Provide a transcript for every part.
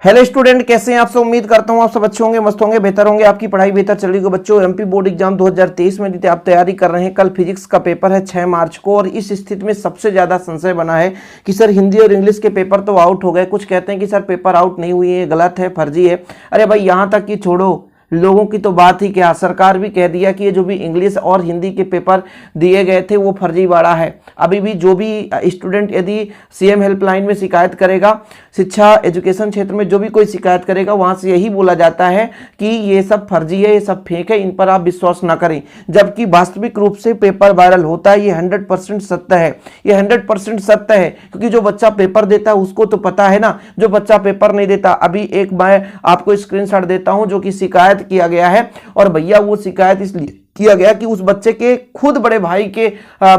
Hello student, कैसे हैं आप सब। उम्मीद करता हूं आप सब अच्छे होंगे, मस्त होंगे, बेहतर होंगे, आपकी पढ़ाई बेहतर चल रही है। बच्चों, एमपी बोर्ड एग्जाम 2023 में आप तैयारी कर रहे हैं। कल फिजिक्स का पेपर है 6 मार्च को, और इस स्थिति में सबसे ज्यादा संशय बना है कि सर हिंदी और इंग्लिश के पेपर तो आउट हो गए। कुछ कहते हैं कि सर पेपर आउट नहीं हुए, गलत है, फर्जी है। अरे भाई, यहां तक कि छोड़ो, लोगों की तो बात ही क्या, सरकार भी कह दिया कि ये जो भी इंग्लिश और हिंदी के पेपर दिए गए थे वो फर्जीवाड़ा है। अभी भी जो भी स्टूडेंट यदि सीएम हेल्पलाइन में शिकायत करेगा, शिक्षा एजुकेशन क्षेत्र में जो भी कोई शिकायत करेगा, वहां से यही बोला जाता है कि ये सब फर्जी है, ये सब फेक है, इन पर आप विश्वास ना करें। जबकि वास्तविक रूप से पेपर वायरल होता है, ये 100% सत्य है। ये 100% सत्य है, क्योंकि जो बच्चा पेपर देता है उसको तो पता है ना, जो बच्चा पेपर नहीं देता। अभी एक मैं आपको स्क्रीनशॉट देता हूं जो कि शिकायत किया गया है, और भैया वो शिकायत इसलिए किया गया कि उस बच्चे के खुद बड़े भाई के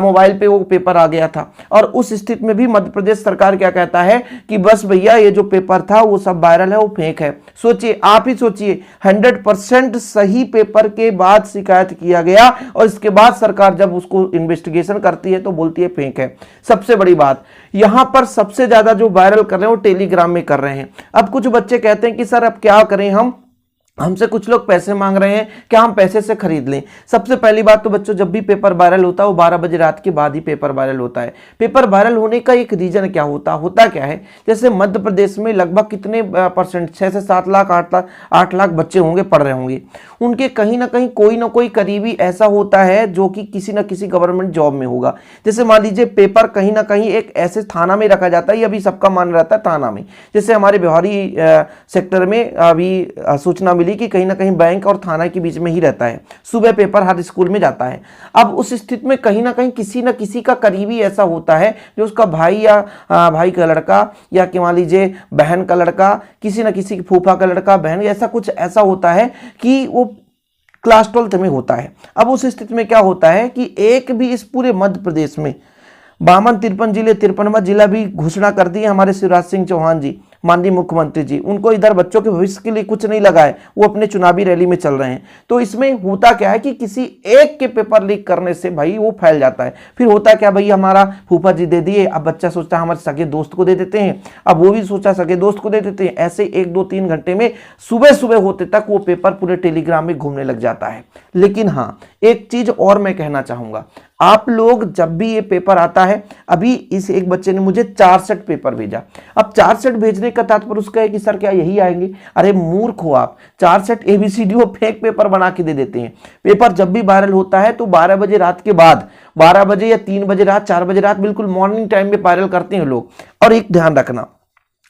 मोबाइल पे वो पेपर आ गया था। और उस स्थिति में भी मध्य प्रदेश सरकार क्या कहता है कि बस भैया ये जो पेपर था वो सब वायरल है, वो फेक है। सोचिए, आप ही सोचिए, 100% सही पेपर के बाद शिकायत किया गया, और इसके बाद सरकार जब उसको इन्वेस्टिगेशन करती है तो बोलती है फेक है। सबसे बड़ी बात, यहां पर सबसे ज्यादा जो वायरल कर रहे हैं वो टेलीग्राम में कर रहे हैं। अब कुछ बच्चे कहते हैं कि सर अब क्या करें, हमसे कुछ लोग पैसे मांग रहे हैं, क्या हम पैसे से खरीद लें। सबसे पहली बात तो बच्चों, जब भी पेपर वायरल होता है वो 12 बजे रात के बाद ही पेपर वायरल होता है। पेपर वायरल होने का एक रीजन क्या होता क्या है, जैसे मध्य प्रदेश में लगभग कितने परसेंट, 6 से 7 लाख 8 लाख बच्चे होंगे, पढ़ रहे होंगे। उनके कहीं ना कहीं कोई ना कोई करीबी ऐसा होता है जो कि किसी ना किसी गवर्नमेंट जॉब में होगा। जैसे मान लीजिए पेपर कहीं ना कहीं एक ऐसे थाना में रखा जाता है, ये अभी सबका मान रहता है थाना में। जैसे हमारे बिहारी सेक्टर में अभी सूचना मिली कि कहीं ना कहीं बैंक और थाना के बीच में ही रहता है, सुबह पेपर हर स्कूल में जाता है। अब उस स्थिति में कहीं ना कहीं किसी ना किसी का करीबी ऐसा होता है जो उसका भाई या भाई का लड़का, या कि मान लीजिए बहन का लड़का, किसी ना किसी की फूफा का लड़का, बहन, ऐसा कुछ ऐसा होता है कि वो क्लास 12th में होता है। अब उस स्थिति में क्या होता है कि एक भी इस पूरे मध्य प्रदेश में 52-53 जिले, 53वां जिला भी घोषणा कर दी है हमारे शिवराज सिंह चौहान जी, माननीय मुख्यमंत्री जी। उनको इधर बच्चों के भविष्य के लिए कुछ नहीं लगा है, वो अपने चुनावी रैली में चल रहे हैं। तो इसमें होता क्या है कि किसी एक के पेपर लीक करने से भाई वो फैल जाता है। फिर होता क्या, भाई हमारा फूफा जी दे दिए, अब बच्चा सोचता है हमारे सगे दोस्त को दे देते हैं, अब वो भी सोचा सगे दोस्त को दे देते हैं। ऐसे 1-2-3 घंटे में सुबह सुबह होते तक वो पेपर पूरे टेलीग्राम में घूमने लग जाता है। लेकिन हाँ, एक चीज और मैं कहना चाहूंगा, आप लोग जब भी ये पेपर आता है, अभी इस एक बच्चे ने मुझे 4 सेट पेपर भेजा। अब 4 सेट भेजने का तात्पर्य उसका है कि सर क्या यही आएंगे? अरे मूर्ख हो आप, 4 सेट ABCD वो फेक पेपर बना के दे देते हैं। पेपर जब भी वायरल होता है तो 12 बजे रात के बाद, 12 बजे या 3 बजे रात, 4 बजे रात, बिल्कुल मॉर्निंग टाइम में वायरल करते हैं लोग। और एक ध्यान रखना,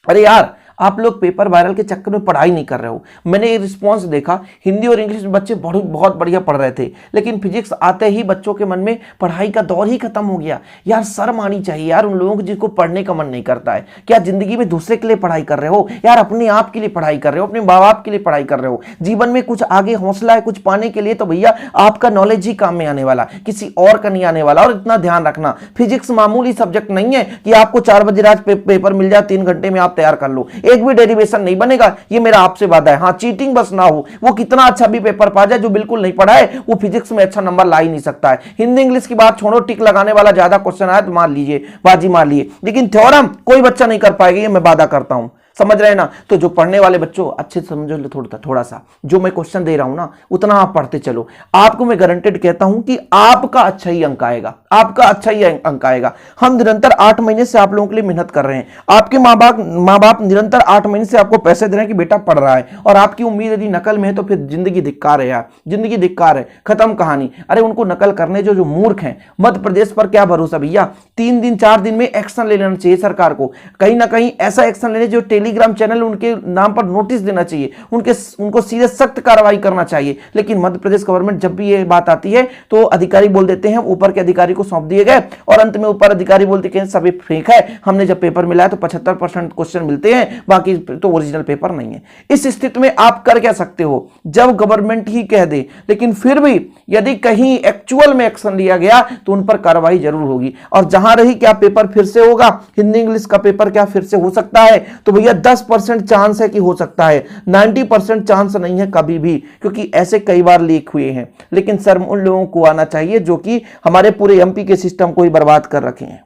अरे यार आप लोग पेपर वायरल के चक्कर में पढ़ाई नहीं कर रहे हो। मैंने ये रिस्पॉन्स देखा, हिंदी और इंग्लिश में बच्चे बहुत बढ़िया पढ़ रहे थे, लेकिन फिजिक्स आते ही बच्चों के मन में पढ़ाई का दौर ही खत्म हो गया। यार शर्म आनी चाहिए यार उन लोगों को जिनको पढ़ने का मन नहीं करता है। क्या जिंदगी में दूसरे के लिए पढ़ाई कर रहे हो यार? अपने आप के लिए पढ़ाई कर रहे हो, अपने माँ बाप के लिए पढ़ाई कर रहे हो। जीवन में कुछ आगे हौसला है कुछ पाने के लिए, तो भैया आपका नॉलेज ही काम में आने वाला, किसी और का नहीं आने वाला। और इतना ध्यान रखना, फिजिक्स मामूली सब्जेक्ट नहीं है कि आपको 4 बजे रात पेपर मिल जाए, 3 घंटे में आप तैयार कर लो, एक भी डेरिवेशन नहीं बनेगा। ये मेरा आपसे वादा है। हाँ, चीटिंग बस ना हो, वो कितना अच्छा भी पेपर पा जाए, जो बिल्कुल नहीं पढ़ा है वो फिजिक्स में अच्छा नंबर ला ही नहीं सकता है। हिंदी इंग्लिश की बात छोड़ो, टिक लगाने वाला ज्यादा क्वेश्चन आया तो मान लीजिए, बाजी मार लिए, लेकिन थ्योरम कोई बच्चा नहीं कर पाएगा, ये मैं वादा करता हूं। समझ रहे ना? तो जो पढ़ने वाले बच्चों अच्छे से समझो लो, थोड़ा सा जो मैं क्वेश्चन दे रहा हूं ना उतना आप पढ़ते चलो। आपको मैं गारंटेड कहता हूं कि आपका अच्छा ही अंक आएगा, आपका अच्छा ही अंक आएगा। हम निरंतर 8 महीने से आप लोगों के लिए मेहनत कर रहे हैं। आपके माँ बाप निरंतर 8 महीने से आपको पैसे दे रहे हैं कि बेटा पढ़ रहा है, और आपकी उम्मीद यदि नकल में है तो फिर जिंदगी धिक्कार है यार, जिंदगी धिक्कार है, खत्म कहानी। अरे उनको नकल करने जो मूर्ख हैं, मध्य प्रदेश पर क्या भरोसा भैया। 3 दिन 4 दिन में एक्शन ले लेना चाहिए सरकार को, कहीं ना कहीं ऐसा एक्शन लेने जो टेलीग्राम चैनल उनके नाम पर नोटिस देना चाहिए, उनको सीधे सख्त कार्रवाई करना चाहिए। लेकिन मध्य प्रदेश गवर्नमेंट जब भी ये बात आती है तो अधिकारी बोल देते हैं ऊपर के अधिकारी को सौंप दिए गए, और अंत में ऊपर अधिकारी बोलते हैं सभी फेक है, हमने जब पेपर मिला है तो 75% क्वेश्चन मिलते हैं, बाकी तो ओरिजिनल पेपर नहीं है। इस स्थिति में आप कर क्या सकते हो, जब गवर्नमेंट ही कह दे, लेकिन फिर भी यदि कहीं एक्चुअल में एक्शन लिया गया तो उन पर कार्रवाई जरूर होगी। और जहां रही क्या पेपर फिर से होगा, हिंदी इंग्लिश का पेपर क्या फिर से हो सकता है? तो भैया 10% चांस है कि हो सकता है, 90% चांस नहीं है कभी भी, क्योंकि ऐसे कई बार लीक हुए हैं। लेकिन शर्म उन लोगों को आना चाहिए जो कि हमारे पूरे एमपी के सिस्टम को ही बर्बाद कर रखे हैं।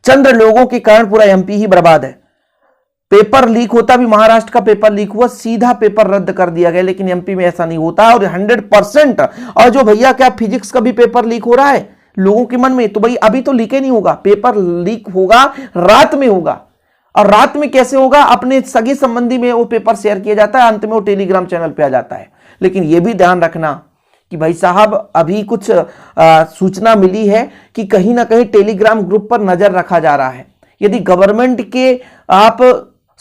चंद लोगों के कारण पूरा एमपी ही बर्बाद है। पेपर लीक होता भी, महाराष्ट्र का पेपर लीक हुआ, सीधा पेपर रद्द कर दिया गया, लेकिन एमपी में ऐसा नहीं होता और 100%। और जो भैया क्या फिजिक्स का भी पेपर लीक हो रहा है लोगों के मन में, तो भाई अभी तो लीक ही नहीं होगा, पेपर लीक होगा रात में होगा। और रात में कैसे होगा? अपने सगे संबंधी में वो पेपर शेयर किया जाता है, अंत में वो टेलीग्राम चैनल पे आ जाता है। लेकिन ये भी ध्यान रखना कि भाई साहब अभी कुछ सूचना मिली है कि कहीं ना कहीं टेलीग्राम ग्रुप पर नजर रखा जा रहा है। यदि गवर्नमेंट के आप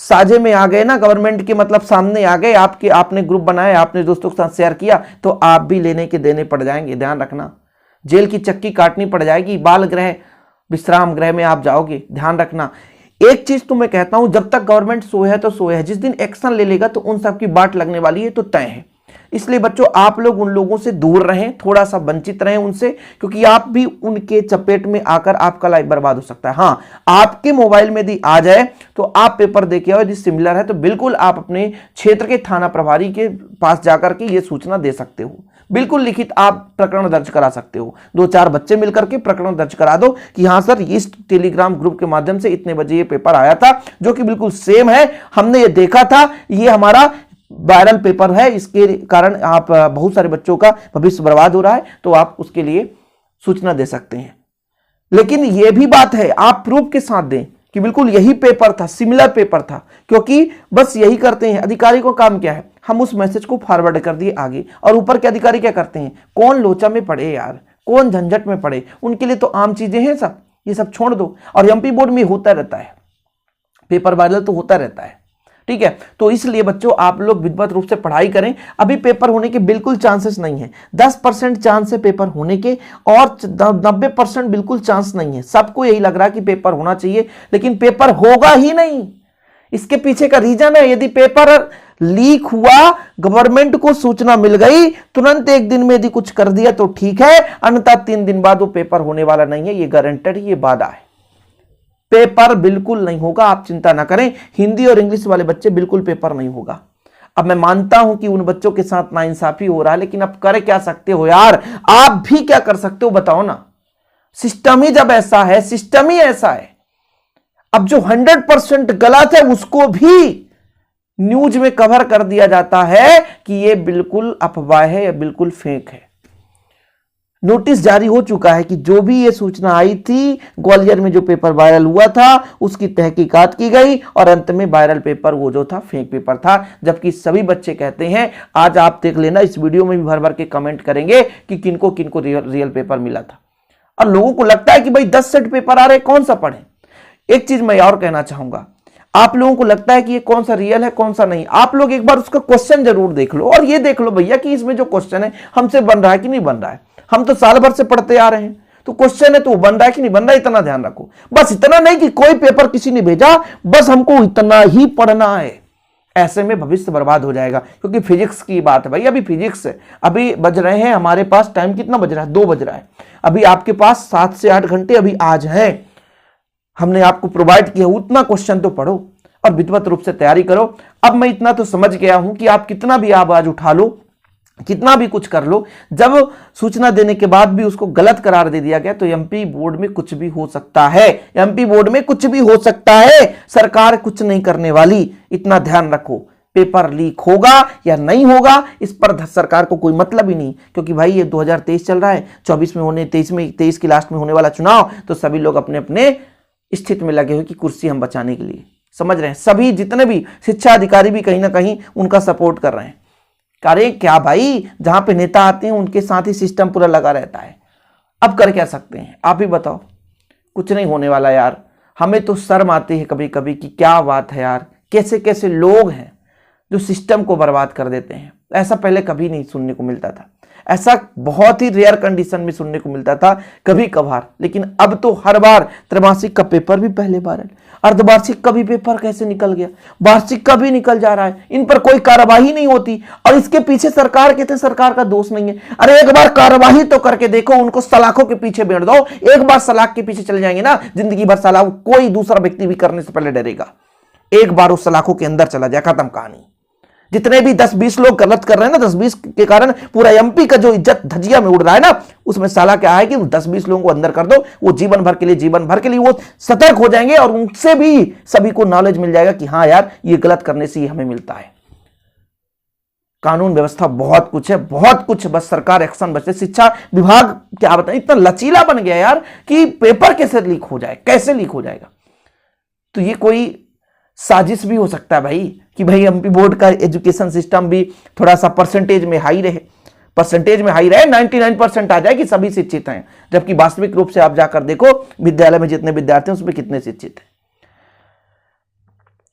साझे में आ गए ना, गवर्नमेंट के मतलब सामने आ गए, आपने ग्रुप बनाया, आपने दोस्तों के साथ शेयर किया, तो आप भी लेने के देने पड़ जाएंगे। ध्यान रखना, जेल की चक्की काटनी पड़ जाएगी, बाल गृह विश्राम गृह में आप जाओगे। ध्यान रखना, एक चीज तो मैं कहता हूं, जब तक गवर्नमेंट सोए है तो सोए है, जिस दिन एक्शन ले लेगा तो उन सबकी बाट लगने वाली है, तो तय है। इसलिए बच्चों आप लोग उन लोगों से दूर रहें, थोड़ा सा वंचित रहें उनसे, क्योंकि आप भी उनके चपेट में आकर आपका लाइफ बर्बाद हो सकता है। हाँ, आपके मोबाइल में यदि आ जाए तो आप पेपर देके आओ, यदि सिमिलर है तो बिल्कुल आप अपने क्षेत्र के थाना प्रभारी के पास जाकर के ये सूचना दे सकते हो। बिल्कुल लिखित आप प्रकरण दर्ज करा सकते हो, 2-4 बच्चे मिलकर के प्रकरण दर्ज करा दो कि हाँ सर, इस टेलीग्राम ग्रुप के माध्यम से इतने बजे ये पेपर आया था, जो कि बिल्कुल सेम है, हमने ये देखा था, ये हमारा वायरल पेपर है, इसके कारण आप बहुत सारे बच्चों का भविष्य बर्बाद हो रहा है, तो आप उसके लिए सूचना दे सकते हैं। लेकिन यह भी बात है, आप प्रूफ के साथ दें कि बिल्कुल यही पेपर था, सिमिलर पेपर था, क्योंकि बस यही करते हैं अधिकारी को। काम क्या है? हम उस मैसेज को फॉरवर्ड कर दिए आगे, और ऊपर के अधिकारी क्या करते हैं? कौन लोचा में पड़े यार, कौन झंझट में पड़े, उनके लिए तो आम चीजें हैं सब, ये सब छोड़ दो। और एमपी बोर्ड में होता रहता है, पेपर वायरल तो होता रहता है, ठीक है। तो इसलिए बच्चों आप लोग विधिवत रूप से पढ़ाई करें। अभी पेपर होने के बिल्कुल चांसेस नहीं है, 10% चांस है पेपर होने के, और 90% बिल्कुल चांस नहीं है। सबको यही लग रहा है कि पेपर होना चाहिए, लेकिन पेपर होगा ही नहीं। इसके पीछे का रीजन है, यदि पेपर लीक हुआ, गवर्नमेंट को सूचना मिल गई, तुरंत एक दिन में यदि कुछ कर दिया तो ठीक है, अन्यथा 3 दिन बाद वो पेपर होने वाला नहीं है, ये गारंटेड, ये वादा है। पेपर बिल्कुल नहीं होगा, आप चिंता ना करें। हिंदी और इंग्लिश वाले बच्चे बिल्कुल पेपर नहीं होगा। अब मैं मानता हूं कि उन बच्चों के साथ नाइंसाफी हो रहा है, लेकिन अब कर क्या सकते हो यार, आप भी क्या कर सकते हो बताओ ना। सिस्टम ही जब ऐसा है, सिस्टम ही ऐसा है। अब जो 100% गलत है उसको भी न्यूज में कवर कर दिया जाता है कि ये बिल्कुल अफवाह है या बिल्कुल फेक है। नोटिस जारी हो चुका है कि जो भी ये सूचना आई थी, ग्वालियर में जो पेपर वायरल हुआ था उसकी तहकीकात की गई, और अंत में वायरल पेपर वो जो था फेक पेपर था। जबकि सभी बच्चे कहते हैं, आज आप देख लेना, इस वीडियो में भी भर भर के कमेंट करेंगे कि किनको किनको रियल पेपर मिला था। और लोगों को लगता है कि भाई 10 सेट पेपर आ रहे, कौन सा पढ़े। एक चीज मैं और कहना चाहूंगा, आप लोगों को लगता है कि ये कौन सा रियल है कौन सा नहीं, आप लोग एक बार उसका क्वेश्चन जरूर देख लो, और ये देख लो भैया कि इसमें जो क्वेश्चन है हमसे बन रहा है कि नहीं बन रहा है। हम तो साल भर से पढ़ते आ रहे हैं, तो क्वेश्चन है तो बन रहा है कि नहीं बन रहा है, इतना ध्यान रखो। बस इतना नहीं कि कोई पेपर किसी ने भेजा, बस हमको इतना ही पढ़ना है। ऐसे में भविष्य बर्बाद हो जाएगा, क्योंकि फिजिक्स की बात है भाई। अभी फिजिक्स है, अभी बज रहे हैं हमारे पास, टाइम कितना बज रहा है? 2 बज रहा है। अभी आपके पास 7 से 8 घंटे अभी आज हैं, हमने आपको प्रोवाइड किया, उतना क्वेश्चन तो पढ़ो और विधिवत रूप से तैयारी करो। अब मैं इतना तो समझ गया हूं कि आप कितना भी आवाज उठा लो, कितना भी कुछ कर लो, जब सूचना देने के बाद भी उसको गलत करार दे दिया गया, तो एमपी बोर्ड में कुछ भी हो सकता है। एमपी बोर्ड में कुछ भी हो सकता है, सरकार कुछ नहीं करने वाली, इतना ध्यान रखो। पेपर लीक होगा या नहीं होगा इस पर सरकार को कोई मतलब ही नहीं, क्योंकि भाई ये 2023 चल रहा है, 24 में होने 23 की लास्ट में होने वाला चुनाव, तो सभी लोग अपने अपने स्थिति में लगे हुए कि कुर्सी हम बचाने के लिए, समझ रहे हैं। सभी जितने भी शिक्षा अधिकारी भी कहीं ना कहीं उनका सपोर्ट कर रहे हैं। अरे क्या भाई, जहां पे नेता आते हैं उनके साथ ही सिस्टम पूरा लगा रहता है। अब कर क्या सकते हैं, आप ही बताओ। कुछ नहीं होने वाला यार। हमें तो शर्म आती है कभी कभी कि क्या बात है यार, कैसे कैसे लोग हैं जो सिस्टम को बर्बाद कर देते हैं। ऐसा पहले कभी नहीं सुनने को मिलता था, ऐसा बहुत ही रेयर कंडीशन में सुनने को मिलता था कभी कभार, लेकिन अब तो हर बार। त्रैमासिक का पेपर भी पहले वायरल, अर्धवार्षिक का भी पेपर कैसे निकल गया, वार्षिक का भी निकल जा रहा है, इन पर कोई कार्यवाही नहीं होती। और इसके पीछे सरकार कहते हैं सरकार का दोष नहीं है। अरे एक बार कार्यवाही तो करके देखो, उनको सलाखों के पीछे बैठ दो। एक बार सलाख के पीछे चले जाएंगे ना, जिंदगी भर सलाख कोई दूसरा व्यक्ति भी करने से पहले डरेगा। एक बार उस सलाखों के अंदर चला जाए, खत्म कहानी। जितने भी 10-20 लोग गलत कर रहे हैं ना, 10-20 के कारण पूरा एमपी का जो इज्जत धजिया में उड़ रहा है ना, उसमें साला क्या है कि 10-20 लोगों को अंदर कर दो, वो जीवन भर के लिए वो सतर्क हो जाएंगे और उनसे भी सभी को नॉलेज मिल जाएगा कि हाँ यार, ये गलत करने से ही हमें मिलता है। कानून व्यवस्था बहुत कुछ है, बहुत कुछ, बस सरकार एक्शन बचे। शिक्षा विभाग क्या बताएं, इतना लचीला बन गया यार कि पेपर कैसे लीक हो जाए, कैसे लीक हो जाएगा। तो ये कोई साजिश भी हो सकता है भाई कि भाई एमपी बोर्ड का एजुकेशन सिस्टम भी थोड़ा सा परसेंटेज में हाई रहे, 99% आ जाए कि सभी शिक्षित हैं, जबकि वास्तविक रूप से आप जाकर देखो विद्यालय में जितने विद्यार्थी हैं उसमें कितने शिक्षित हैं।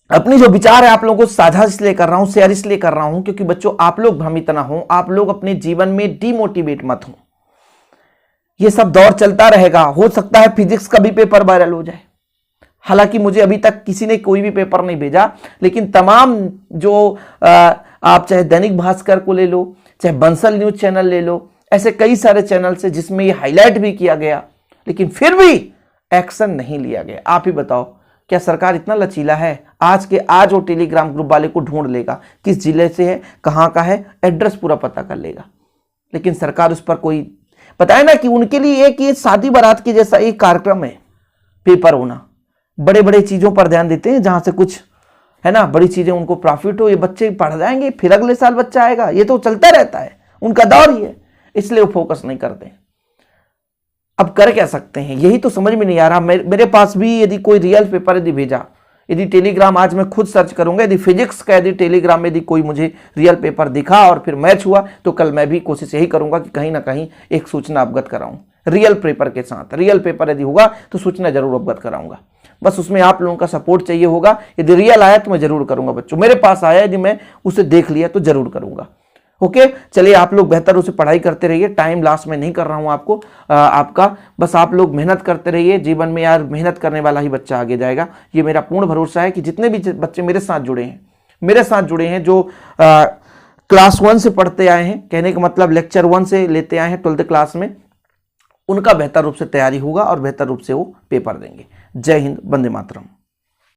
अपनी जो विचार है आप लोगों को साझा इसलिए कर रहा हूं, शेयर इसलिए कर रहा हूं क्योंकि बच्चों आप लोग भ्रमित ना हो, आप लोग अपने जीवन में डिमोटिवेट मत हो। ये सब दौर चलता रहेगा, हो सकता है फिजिक्स का भी पेपर वायरल हो जाए। हालांकि मुझे अभी तक किसी ने कोई भी पेपर नहीं भेजा, लेकिन तमाम जो आप चाहे दैनिक भास्कर को ले लो, चाहे बंसल न्यूज चैनल ले लो, ऐसे कई सारे चैनल से जिसमें ये हाईलाइट भी किया गया, लेकिन फिर भी एक्शन नहीं लिया गया। आप ही बताओ, क्या सरकार इतना लचीला है? आज के आज वो टेलीग्राम ग्रुप वाले को ढूंढ लेगा, किस जिले से है, कहाँ का है, एड्रेस पूरा पता कर लेगा, लेकिन सरकार उस पर कोई, पता है ना कि उनके लिए एक ये शादी बारात के जैसा एक कार्यक्रम है पेपर होना। बड़े बड़े चीजों पर ध्यान देते हैं, जहां से कुछ है ना बड़ी चीजें उनको प्रॉफिट हो, ये बच्चे पढ़ जाएंगे, फिर अगले साल बच्चा आएगा, ये तो चलता रहता है, उनका दौर ही है, इसलिए वो फोकस नहीं करते। अब कर क्या सकते हैं, यही तो समझ में नहीं आ रहा। मेरे पास भी यदि कोई रियल पेपर यदि भेजा, यदि टेलीग्राम, आज मैं खुद सर्च करूंगा, यदि फिजिक्स का यदि टेलीग्राम में यदि कोई मुझे रियल पेपर दिखा और फिर मैच हुआ, तो कल मैं भी कोशिश यही करूंगा कि कहीं ना कहीं एक सूचना अवगत कराऊं रियल पेपर के साथ। रियल पेपर यदि होगा तो सूचना जरूर अवगत कराऊंगा, बस उसमें आप लोगों का सपोर्ट चाहिए होगा। यदि रियल आया तो मैं जरूर करूंगा बच्चों, मेरे पास आया, यदि मैं उसे देख लिया तो जरूर करूंगा। ओके, चलिए आप लोग बेहतर उसे पढ़ाई करते रहिए, टाइम लास्ट में नहीं कर रहा हूं आपको आपका, बस आप लोग मेहनत करते रहिए। जीवन में यार मेहनत करने वाला ही बच्चा आगे जाएगा, ये मेरा पूर्ण भरोसा है कि जितने भी बच्चे मेरे साथ जुड़े हैं जो क्लास 1 से पढ़ते आए हैं, कहने का मतलब लेक्चर 1 से लेते आए हैं 12th क्लास में, उनका बेहतर रूप से तैयारी होगा और बेहतर रूप से वो पेपर देंगे। जय हिंद, वंदे मातरम।